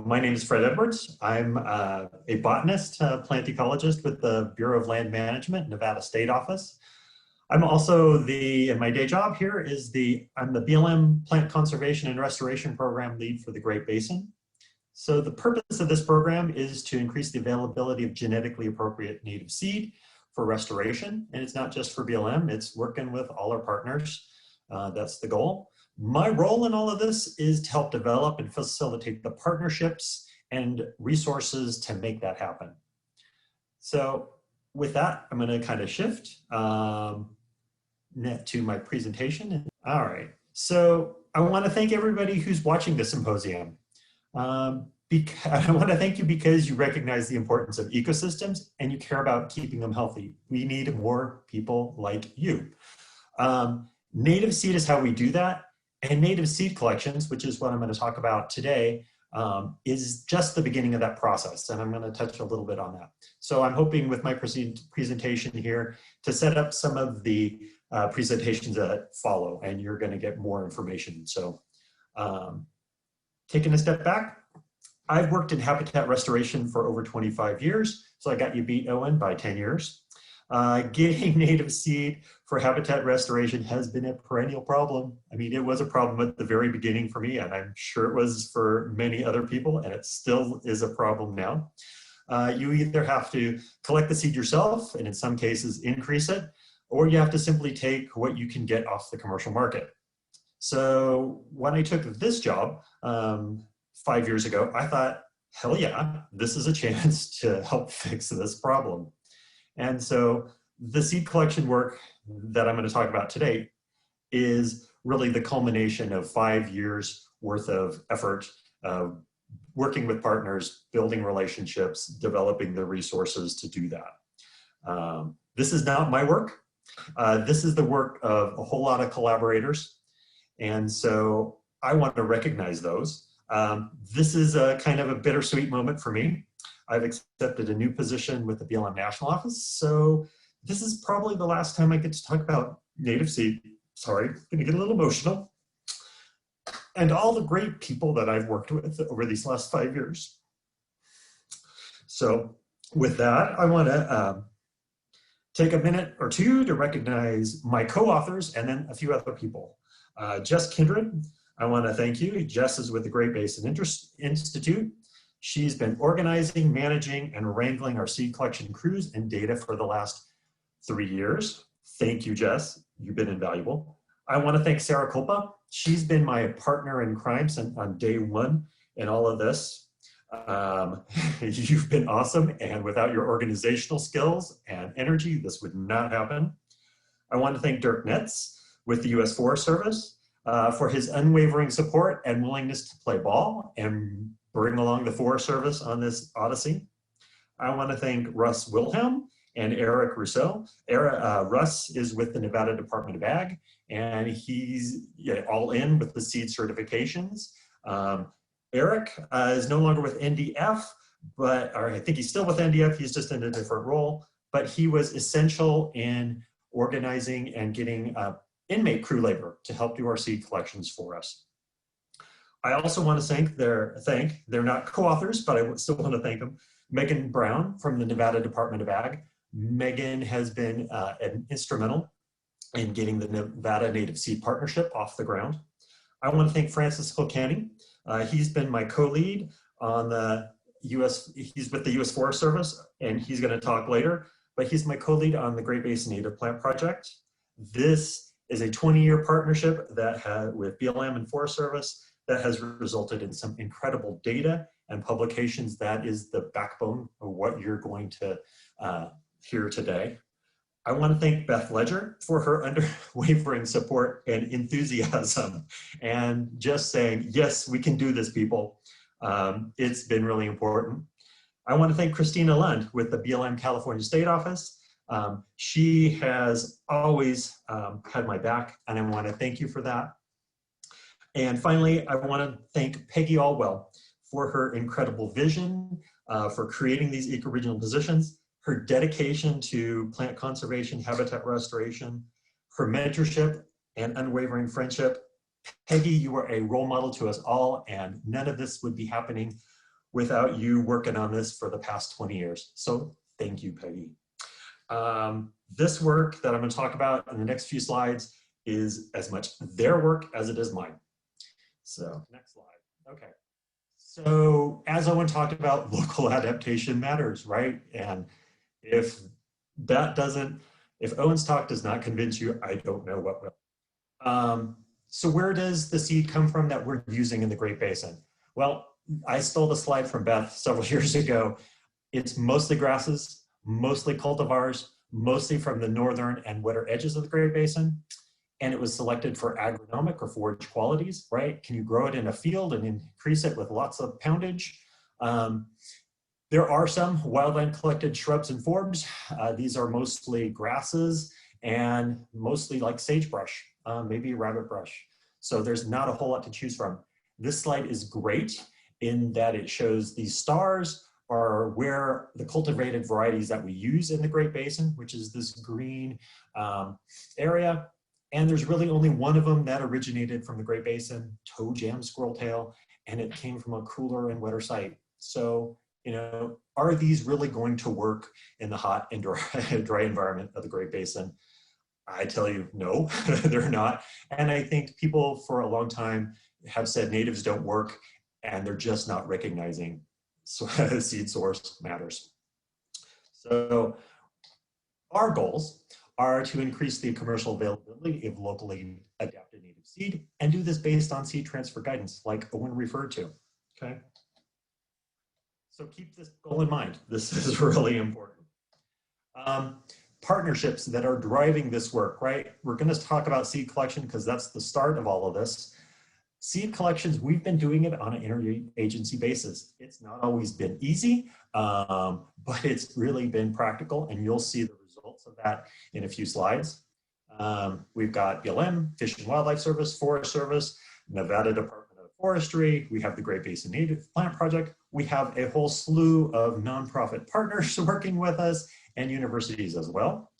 my name is Fred Edwards. I'm a botanist, plant ecologist with the Bureau of Land Management, Nevada State Office. I'm also in my day job here is I'm the BLM Plant Conservation and Restoration Program lead for the Great Basin. So the purpose of this program is to increase the availability of genetically appropriate native seed for restoration. And it's not just for BLM, it's working with all our partners. That's the goal. My role in all of this is to help develop and facilitate the partnerships and resources to make that happen. So with that, I'm going to kind of shift to my presentation. All right. So I want to thank everybody who's watching this symposium. I want to thank you because you recognize the importance of ecosystems and you care about keeping them healthy. We need more people like you. Native seed is how we do that. And native seed collections, which is what I'm going to talk about today, is just the beginning of that process. And I'm going to touch a little bit on that. So I'm hoping with my presentation here to set up some of the presentations that follow, and you're going to get more information. So taking a step back, I've worked in habitat restoration for over 25 years. So I got you beat, Owen, by 10 years. Getting native seed for habitat restoration has been a perennial problem. I mean, it was a problem at the very beginning for me, and I'm sure it was for many other people, and it still is a problem now. You either have to collect the seed yourself, and in some cases increase it, or you have to simply take what you can get off the commercial market. So when I took this job 5 years ago, I thought, hell yeah, this is a chance to help fix this problem. And so the seed collection work that I'm going to talk about today is really the culmination of 5 years worth of effort, working with partners, building relationships, developing the resources to do that. This is not my work. This is the work of a whole lot of collaborators. And so I want to recognize those. This is a kind of a bittersweet moment for me. I've accepted a new position with the BLM National Office, so this is probably the last time I get to talk about native seed. Sorry, gonna get a little emotional. And all the great people that I've worked with over these last 5 years. So with that, I wanna take a minute or two to recognize my co-authors and then a few other people. Jess Kindred, I wanna thank you. Jess is with the Great Basin Institute. She's been organizing, managing, and wrangling our seed collection crews and data for the last 3 years. Thank you, Jess. You've been invaluable. I want to thank Sarah Kulpa. She's been my partner in crime since on day one in all of this. You've been awesome, and without your organizational skills and energy, this would not happen. I want to thank Dirk Netz with the U.S. Forest Service for his unwavering support and willingness to play ball and bring along the Forest Service on this odyssey. I want to thank Russ Wilhelm and Eric Roussel. Russ is with the Nevada Department of Ag, and he's all in with the seed certifications. Eric is no longer with NDF, or I think he's still with NDF, he's just in a different role, but he was essential in organizing and getting inmate crew labor to help do our seed collections for us. I also want to thank, they're not co-authors, but I still want to thank them, Megan Brown from the Nevada Department of Ag. Megan has been instrumental in getting the Nevada Native Seed Partnership off the ground. I want to thank Francis Kilkenny. He's been my co-lead on the he's with the U.S. Forest Service, and he's going to talk later, but he's my co-lead on the Great Basin Native Plant Project. This is a 20-year partnership that with BLM and Forest Service that has resulted in some incredible data and publications. That is the backbone of what you're going to hear today. I want to thank Beth Ledger for her unwavering support and enthusiasm and just saying, yes, we can do this, people. It's been really important. I want to thank Christina Lund with the BLM California State Office. She has always had my back, and I want to thank you for that. And finally, I want to thank Peggy Allwell for her incredible vision, for creating these eco-regional positions, her dedication to plant conservation, habitat restoration, her mentorship and unwavering friendship. Peggy, you are a role model to us all, and none of this would be happening without you working on this for the past 20 years. So thank you, Peggy. This work that I'm going to talk about in the next few slides is as much their work as it is mine. So next slide. Okay. So as Owen talked about, local adaptation matters, right? And if Owen's talk does not convince you, I don't know what will. So where does the seed come from that we're using in the Great Basin? Well, I stole the slide from Beth several years ago. It's mostly grasses, mostly cultivars, mostly from the northern and wetter edges of the Great Basin. And it was selected for agronomic or forage qualities, right? Can you grow it in a field and increase it with lots of poundage? There are some wildland collected shrubs and forbs. These are mostly grasses and mostly like sagebrush, maybe rabbit brush. So there's not a whole lot to choose from. This slide is great in that it shows these stars are where the cultivated varieties that we use in the Great Basin, which is this green area. And there's really only one of them that originated from the Great Basin, toe jam squirreltail, and it came from a cooler and wetter site. So, you know, are these really going to work in the hot and dry environment of the Great Basin? I tell you, no, they're not. And I think people for a long time have said natives don't work, and they're just not recognizing seed source matters. So our goals are to increase the commercial availability of locally adapted native seed and do this based on seed transfer guidance, like Owen referred to, okay? So keep this goal in mind. This is really important. Partnerships that are driving this work, right? We're gonna talk about seed collection because that's the start of all of this. Seed collections, we've been doing it on an interagency basis. It's not always been easy, but it's really been practical, and you'll see the results of that in a few slides. We've got BLM, Fish and Wildlife Service, Forest Service, Nevada Department of Forestry. We have the Great Basin Native Plant Project. We have a whole slew of nonprofit partners working with us and universities as well.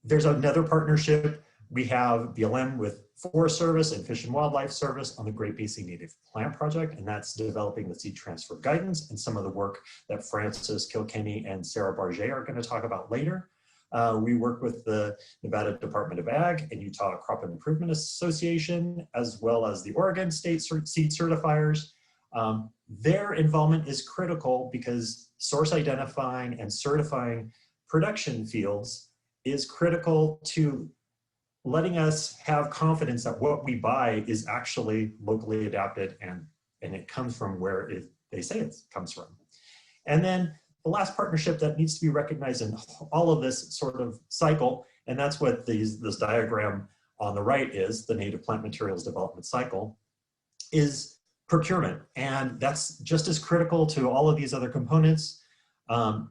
There's another partnership. We have BLM with Forest Service and Fish and Wildlife Service on the Great Basin Native Plant Project, and that's developing the seed transfer guidance and some of the work that Francis Kilkenny and Sarah Barget are going to talk about later. We work with the Nevada Department of Ag and Utah Crop Improvement Association, as well as the Oregon State Seed Certifiers. Their involvement is critical because source identifying and certifying production fields is critical to letting us have confidence that what we buy is actually locally adapted and it comes from where they say it comes from. And then the last partnership that needs to be recognized in all of this sort of cycle, and that's what this diagram on the right is, the native plant materials development cycle, is procurement. And that's just as critical to all of these other components.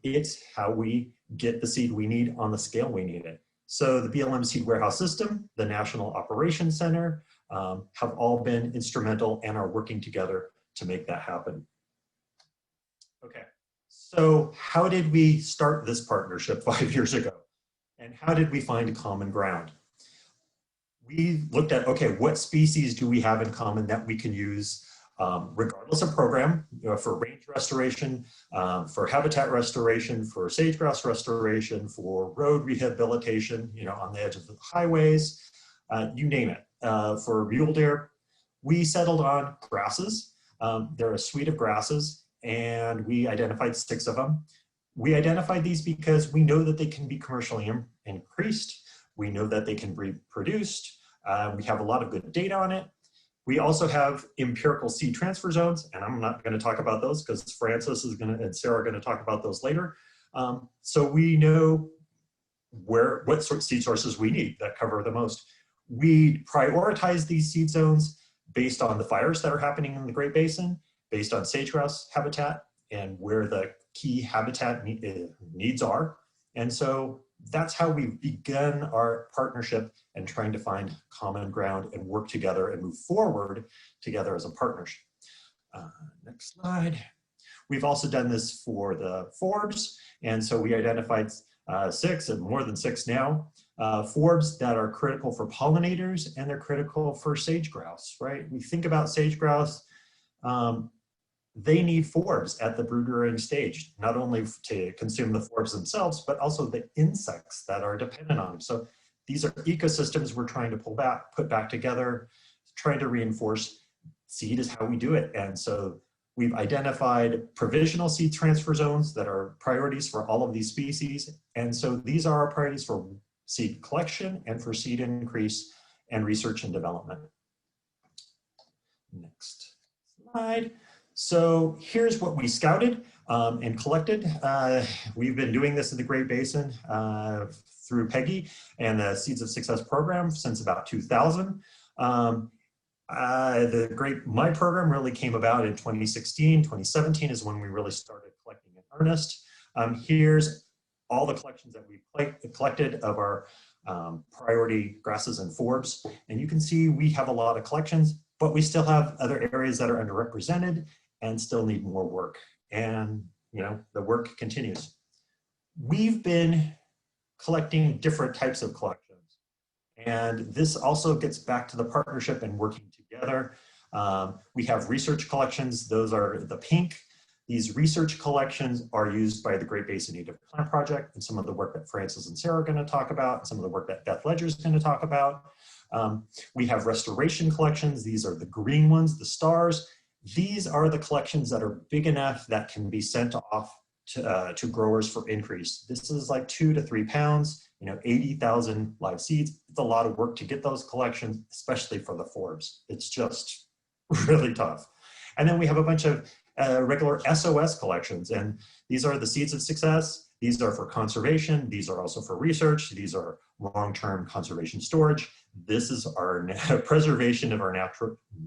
It's how we get the seed we need on the scale we need it. So the BLM Seed Warehouse System, the National Operations Center, have all been instrumental and are working together to make that happen. Okay, so how did we start this partnership 5 years ago? And how did we find common ground? We looked at, okay, what species do we have in common that we can use regardless of program, for range restoration, for habitat restoration, for sage-grouse restoration, for road rehabilitation, on the edge of the highways, you name it. For mule deer, we settled on grasses. There are a suite of grasses, and we identified 6 of them. We identified these because we know that they can be commercially increased. We know that they can be produced. We have a lot of good data on it. We also have empirical seed transfer zones, and I'm not going to talk about those because Francis and Sarah are going to talk about those later. So we know what sort of seed sources we need that cover the most. We prioritize these seed zones based on the fires that are happening in the Great Basin, based on sage-grouse habitat and where the key habitat needs are. And so that's how we've begun our partnership and trying to find common ground and work together and move forward together as a partnership. Next slide. We've also done this for the forbs. And so we identified 6 and more than 6 now, forbs that are critical for pollinators and they're critical for sage-grouse, right? We think about sage-grouse, they need forbs at the brood rearing stage, not only to consume the forbs themselves, but also the insects that are dependent on them. So these are ecosystems we're trying to put back together, trying to reinforce seed is how we do it. And so we've identified provisional seed transfer zones that are priorities for all of these species. And so these are our priorities for seed collection and for seed increase and research and development. Next slide. So here's what we scouted and collected. We've been doing this in the Great Basin through PEGI and the Seeds of Success program since about 2000. My program really came about in 2016. 2017 is when we really started collecting in earnest. Here's all the collections that we've collected of our priority grasses and forbs. And you can see we have a lot of collections, but we still have other areas that are underrepresented and still need more work. And the work continues. We've been collecting different types of collections. And this also gets back to the partnership and working together. We have research collections. Those are the pink. These research collections are used by the Great Basin Native Plant Project and some of the work that Francis and Sarah are going to talk about, and some of the work that Beth Ledger is going to talk about. We have restoration collections. These are the green ones, the stars. These are the collections that are big enough that can be sent off to growers for increase. This is like 2 to 3 pounds, 80,000 live seeds. It's a lot of work to get those collections, especially for the forbs. It's just really tough. And then we have a bunch of regular SOS collections, and these are the Seeds of Success. These are for conservation. These are also for research. These are long-term conservation storage. This is our preservation of our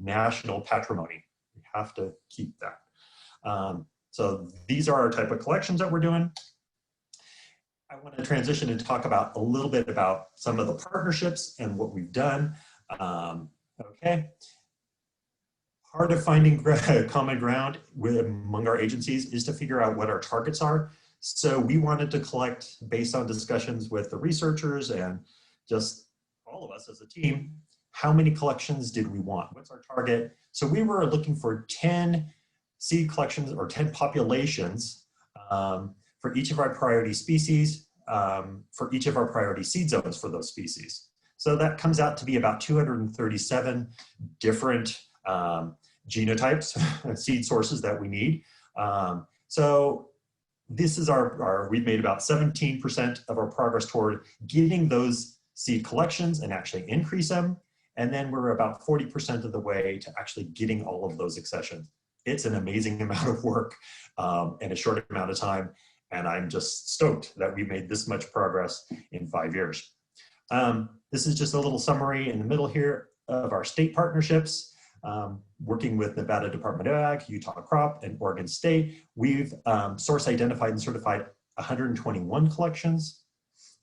national patrimony. We have to keep that. So these are our type of collections that we're doing. I want to transition and talk about a little bit about some of the partnerships and what we've done. Okay. Part of finding common ground among our agencies is to figure out what our targets are. So we wanted to collect, based on discussions with the researchers and just all of us as a team, how many collections did we want? What's our target? So we were looking for 10 seed collections or 10 populations for each of our priority species, for each of our priority seed zones for those species. So that comes out to be about 237 different genotypes, seed sources that we need. So this is we've made about 17% of our progress toward getting those seed collections and actually increase them. And then we're about 40% of the way to actually getting all of those accessions. It's an amazing amount of work in a short amount of time. And I'm just stoked that we made this much progress in 5 years. This is just a little summary in the middle here of our state partnerships. Working with Nevada Department of Ag, Utah Crop, and Oregon State, we've source identified and certified 121 collections.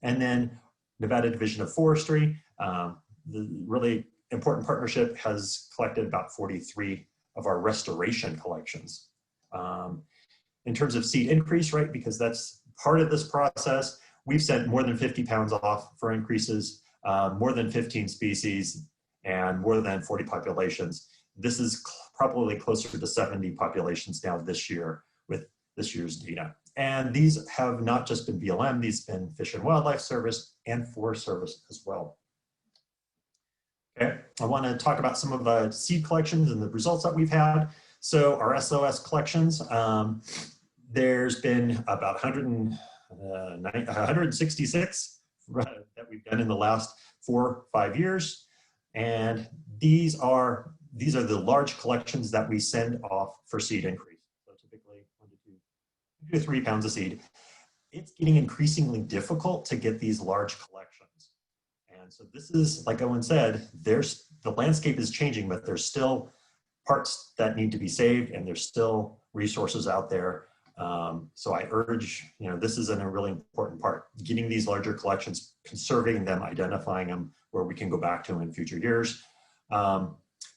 And then Nevada Division of Forestry, the really important partnership, has collected about 43 of our restoration collections. In terms of seed increase, right, because that's part of this process, we've sent more than 50 pounds off for increases, more than 15 species, and more than 40 populations. This is probably closer to 70 populations now this year with this year's data. And these have not just been BLM, these have been Fish and Wildlife Service and Forest Service as well. Okay, I want to talk about some of the seed collections and the results that we've had. So our SOS collections, there's been about 166 that we've done in the last 4 or 5 years. And these are the large collections that we send off for seed increase. So typically 1 to 3 pounds of seed. It's getting increasingly difficult to get these large collections. And so this is, like Owen said, the landscape is changing, but there's still parts that need to be saved, and there's still resources out there. So I urge, this is a really important part, getting these larger collections, conserving them, identifying them where we can go back to them in future years.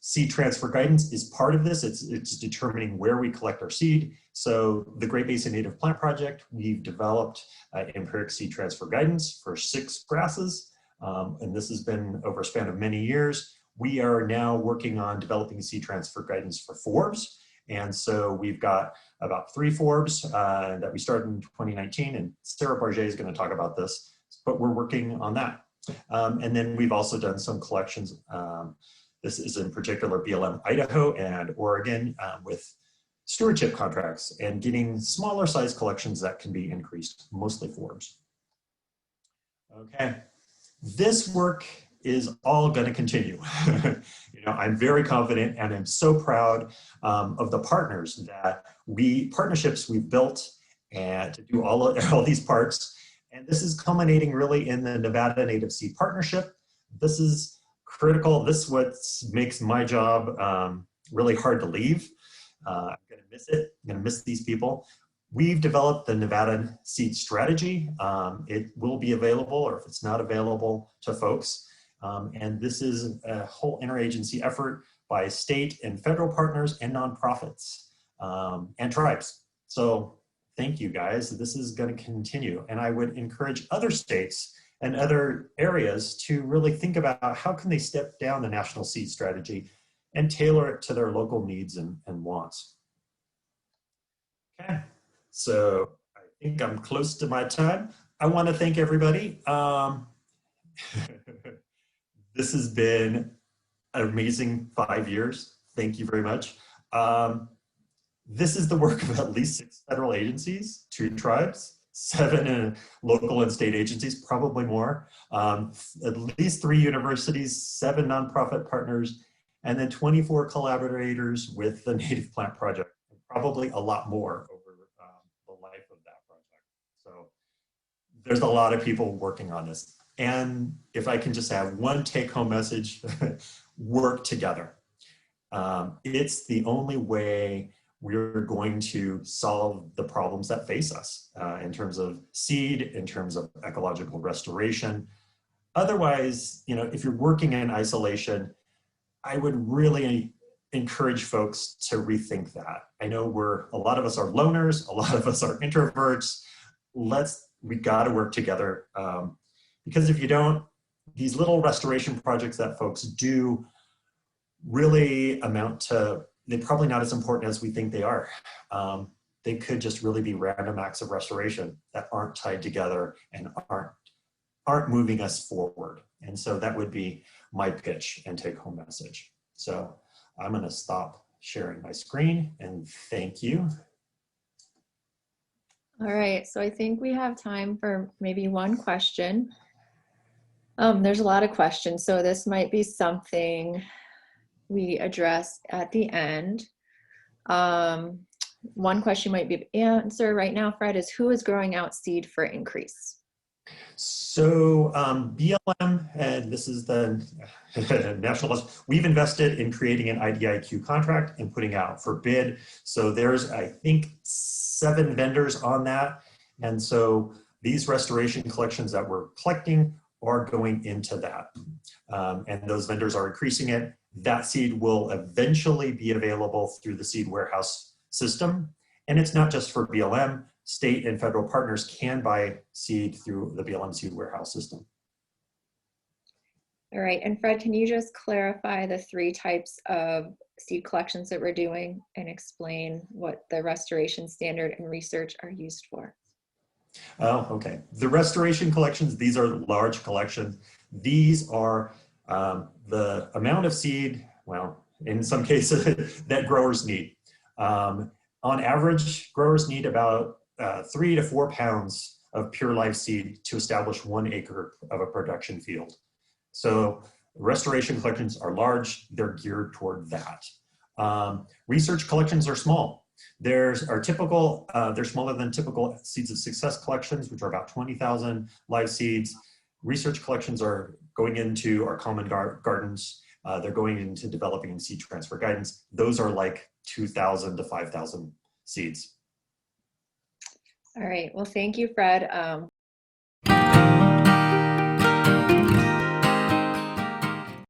Seed transfer guidance is part of this. It's determining where we collect our seed. So the Great Basin Native Plant Project, we've developed empiric seed transfer guidance for 6 grasses. And this has been over a span of many years. We are now working on developing seed transfer guidance for forbs. And so we've got about 3 forbs that we started in 2019, and Sarah Barget is going to talk about this, but we're working on that. And then we've also done some collections. This is in particular BLM Idaho and Oregon with stewardship contracts and getting smaller size collections that can be increased, mostly forbs. Okay, this work is all going to continue. I'm very confident, and I'm so proud of the partners that partnerships we've built and to do all these parts. And this is culminating really in the Nevada Native Seed Partnership. This is critical. This is what makes my job really hard to leave. I'm going to miss it. I'm going to miss these people. We've developed the Nevada Seed Strategy. It will be available, or if it's not available, to folks. And this is a whole interagency effort by state and federal partners and nonprofits and tribes. So thank you, guys. This is going to continue. And I would encourage other states and other areas to really think about how can they step down the National Seed Strategy and tailor it to their local needs and wants. Okay, so I think I'm close to my time. I want to thank everybody. This has been an amazing 5 years. Thank you very much. This is the work of at least 6 federal agencies, 2 tribes, 7 local and state agencies, probably more, at least 3 universities, 7 nonprofit partners, and then 24 collaborators with the Native Plant Project, and probably a lot more over the life of that project. So there's a lot of people working on this. And if I can just have one take-home message, work together. It's the only way we're going to solve the problems that face us in terms of seed, in terms of ecological restoration. Otherwise, if you're working in isolation, I would really encourage folks to rethink that. I know a lot of us are loners, a lot of us are introverts. We gotta work together. Because if you don't, these little restoration projects that folks do really amount to, they're probably not as important as we think they are. They could just really be random acts of restoration that aren't tied together and aren't moving us forward. And so that would be my pitch and take home message. So I'm gonna stop sharing my screen and thank you. All right, so I think we have time for maybe one question. There's a lot of questions, so this might be something we address at the end. One question might be answered right now, Fred, is who is growing out seed for increase? So BLM, and this is the national, we've invested in creating an IDIQ contract and putting out for bid. So there's, I think, 7 vendors on that. And so these restoration collections that we're collecting are going into that. And those vendors are increasing it. That seed will eventually be available through the seed warehouse system. And it's not just for BLM. State and federal partners can buy seed through the BLM seed warehouse system. All right, and Fred, can you just clarify the 3 types of seed collections that we're doing and explain what the restoration standard and research are used for? Oh, okay. The restoration collections, these are large collections. These are the amount of seed, well, in some cases, that growers need. On average, growers need about 3 to 4 pounds of pure live seed to establish 1 acre of a production field. So restoration collections are large, they're geared toward that. Research collections are small. They're smaller than typical Seeds of Success collections, which are about 20,000 live seeds. Research collections are going into our common gardens. They're going into developing seed transfer guidance. Those are like 2,000 to 5,000 seeds. All right, well, thank you, Fred.